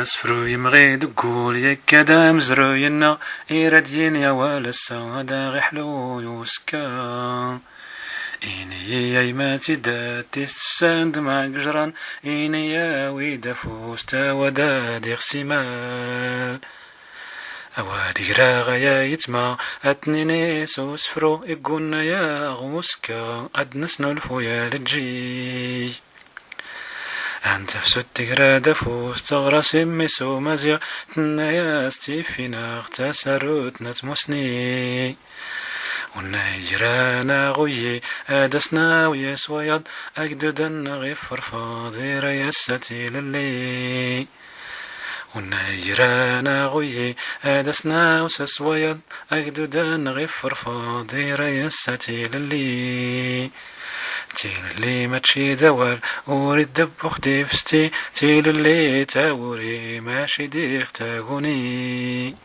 أسفرو يمغي دقول يكدا مزروينا إيردين يا ولا السادا غحلو يوسكا إني يا ماتي داتي الساند مع جران إني يا ويدا فوستا ودادي غسيمال أوادي راغا يا يتما أتنيني سوسفرو إقونا يا غوسكا أدنسنا الفويا للجي أنت في ست قرادة فوس تغرس ميسو مزيا تنايا ستيفينا اغتسروت نتمسني ونجرانا غوي أدسنا ويس ويض أجددن غفر فاضي ريستي للي ونجرانا غوي أدسنا وسس ويض أجددن غفر فاضي ريستي للي تيل اللي ما تشي دوال وريد دبخ ديفستي تيل اللي تاوري ماشي ديف تاغوني.